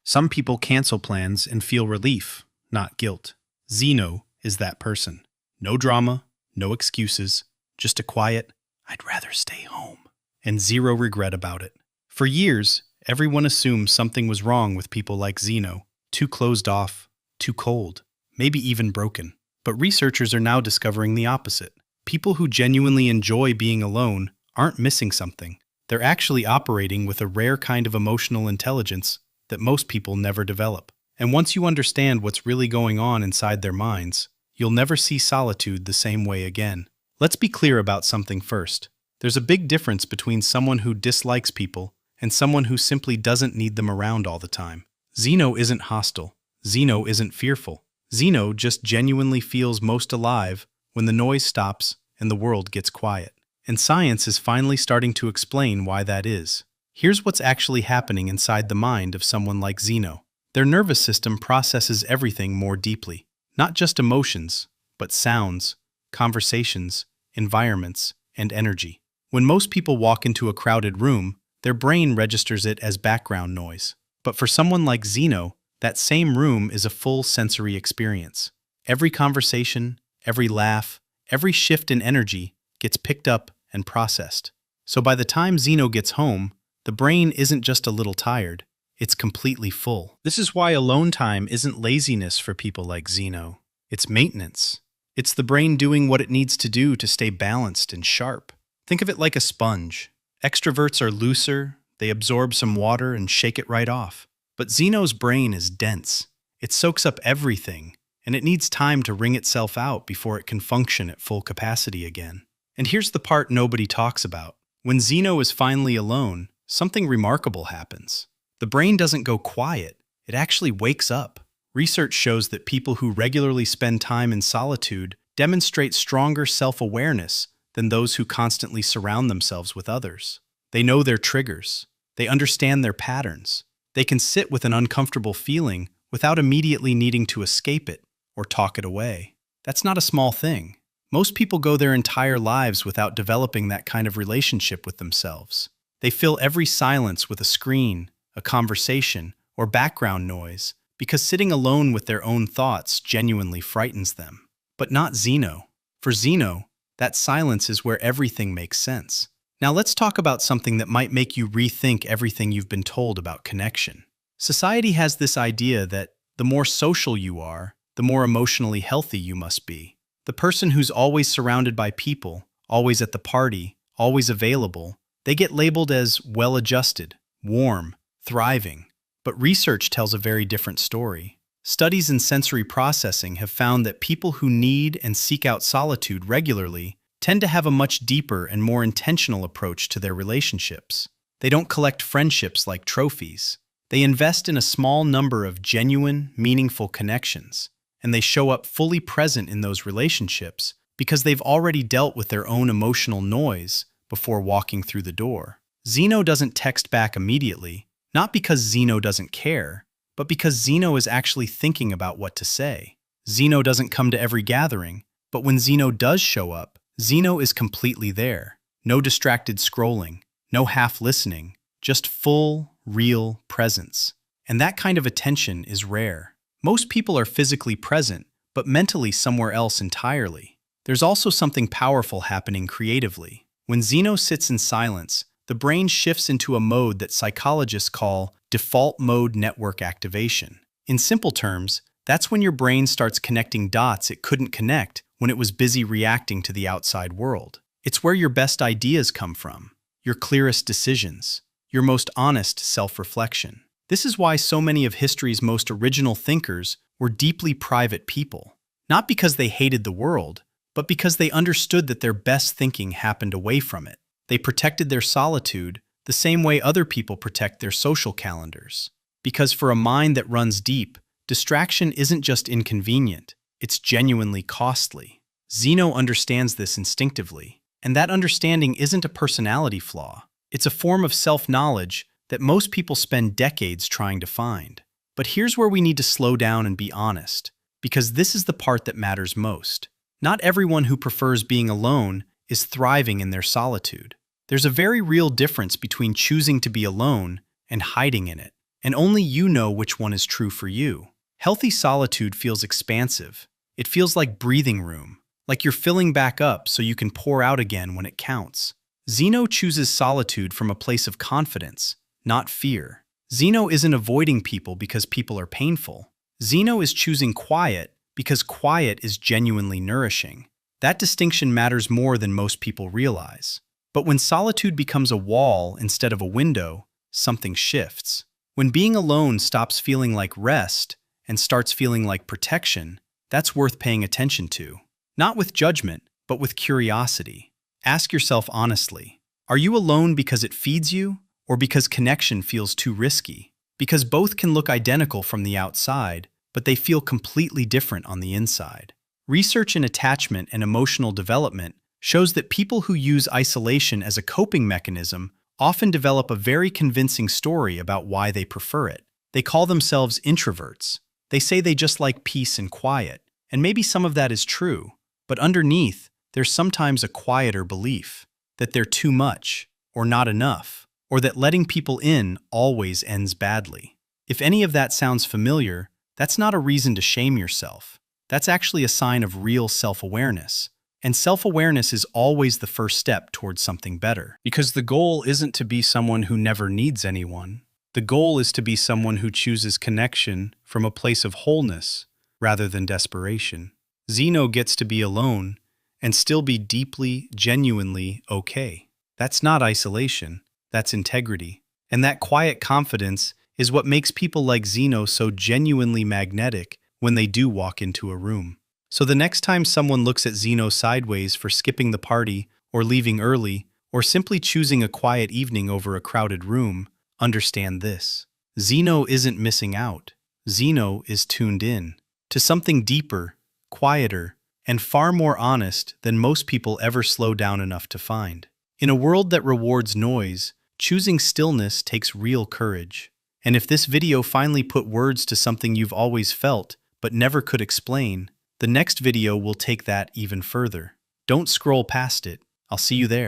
Some people cancel plans and feel relief, not guilt. Zeno is that person. No drama, no excuses, just a quiet, "I'd rather stay home," and zero regret about it. For years, everyone assumed something was wrong with people like Zeno, too closed off, too cold, maybe even broken. But researchers are now discovering the opposite. People who genuinely enjoy being alone aren't missing something. They're actually operating with a rare kind of emotional intelligence that most people never develop. And once you understand what's really going on inside their minds, you'll never see solitude the same way again. Let's be clear about something first. There's a big difference between someone who dislikes people and someone who simply doesn't need them around all the time. Zeno isn't hostile. Zeno isn't fearful. Zeno just genuinely feels most alive when the noise stops and the world gets quiet. And science is finally starting to explain why that is. Here's what's actually happening inside the mind of someone like Zeno. Their nervous system processes everything more deeply. Not just emotions, but sounds, conversations, environments, and energy. When most people walk into a crowded room, their brain registers it as background noise. But for someone like Zeno, that same room is a full sensory experience. Every conversation, every laugh, every shift in energy gets picked up and processed. So by the time Zeno gets home, the brain isn't just a little tired, it's completely full. This is why alone time isn't laziness for people like Zeno. It's maintenance. It's the brain doing what it needs to do to stay balanced and sharp. Think of it like a sponge. Extroverts are looser, they absorb some water and shake it right off. But Zeno's brain is dense. It soaks up everything, and it needs time to wring itself out before it can function at full capacity again. And here's the part nobody talks about. When Zeno is finally alone, something remarkable happens. The brain doesn't go quiet, it actually wakes up. Research shows that people who regularly spend time in solitude demonstrate stronger self-awareness than those who constantly surround themselves with others. They know their triggers. They understand their patterns. They can sit with an uncomfortable feeling without immediately needing to escape it or talk it away. That's not a small thing. Most people go their entire lives without developing that kind of relationship with themselves. They fill every silence with a screen, a conversation, or background noise because sitting alone with their own thoughts genuinely frightens them. But not Zeno. For Zeno, that silence is where everything makes sense. Now let's talk about something that might make you rethink everything you've been told about connection. Society has this idea that the more social you are, the more emotionally healthy you must be. The person who's always surrounded by people, always at the party, always available, they get labeled as well-adjusted, warm, thriving. But research tells a very different story. Studies in sensory processing have found that people who need and seek out solitude regularly tend to have a much deeper and more intentional approach to their relationships. They don't collect friendships like trophies. They invest in a small number of genuine, meaningful connections, and they show up fully present in those relationships because they've already dealt with their own emotional noise before walking through the door. Zeno doesn't text back immediately, not because Zeno doesn't care, but because Zeno is actually thinking about what to say. Zeno doesn't come to every gathering, but when Zeno does show up, Zeno is completely there. No distracted scrolling, no half-listening, just full, real presence. And that kind of attention is rare. Most people are physically present, but mentally somewhere else entirely. There's also something powerful happening creatively. When Zeno sits in silence, the brain shifts into a mode that psychologists call default mode network activation. In simple terms, that's when your brain starts connecting dots it couldn't connect when it was busy reacting to the outside world. It's where your best ideas come from, your clearest decisions, your most honest self-reflection. This is why so many of history's most original thinkers were deeply private people, not because they hated the world, but because they understood that their best thinking happened away from it. They protected their solitude the same way other people protect their social calendars. Because for a mind that runs deep, distraction isn't just inconvenient, it's genuinely costly. Zeno understands this instinctively, and that understanding isn't a personality flaw. It's a form of self-knowledge that most people spend decades trying to find. But here's where we need to slow down and be honest, because this is the part that matters most. Not everyone who prefers being alone is thriving in their solitude. There's a very real difference between choosing to be alone and hiding in it. and only you know which one is true for you. Healthy solitude feels expansive. It feels like breathing room, like you're filling back up so you can pour out again when it counts. Zeno chooses solitude from a place of confidence, not fear. Zeno isn't avoiding people because people are painful. Zeno is choosing quiet because quiet is genuinely nourishing. That distinction matters more than most people realize. But when solitude becomes a wall instead of a window, something shifts. When being alone stops feeling like rest and starts feeling like protection, that's worth paying attention to. Not with judgment, but with curiosity. Ask yourself honestly, are you alone because it feeds you, or because connection feels too risky? Because both can look identical from the outside, but they feel completely different on the inside. Research in attachment and emotional development shows that people who use isolation as a coping mechanism often develop a very convincing story about why they prefer it. They call themselves introverts. They say they just like peace and quiet, and maybe some of that is true, but underneath, there's sometimes a quieter belief that they're too much, or not enough, or that letting people in always ends badly. If any of that sounds familiar, that's not a reason to shame yourself. That's actually a sign of real self-awareness. And self-awareness is always the first step towards something better. Because the goal isn't to be someone who never needs anyone. The goal is to be someone who chooses connection from a place of wholeness rather than desperation. Zeno gets to be alone and still be deeply, genuinely okay. That's not isolation, that's integrity. And that quiet confidence is what makes people like Zeno so genuinely magnetic when they do walk into a room. So the next time someone looks at Zeno sideways for skipping the party or leaving early or simply choosing a quiet evening over a crowded room, understand this. Zeno isn't missing out. Zeno is tuned in to something deeper, quieter, and far more honest than most people ever slow down enough to find. In a world that rewards noise, choosing stillness takes real courage. And if this video finally put words to something you've always felt but never could explain, the next video will take that even further. Don't scroll past it. I'll see you there.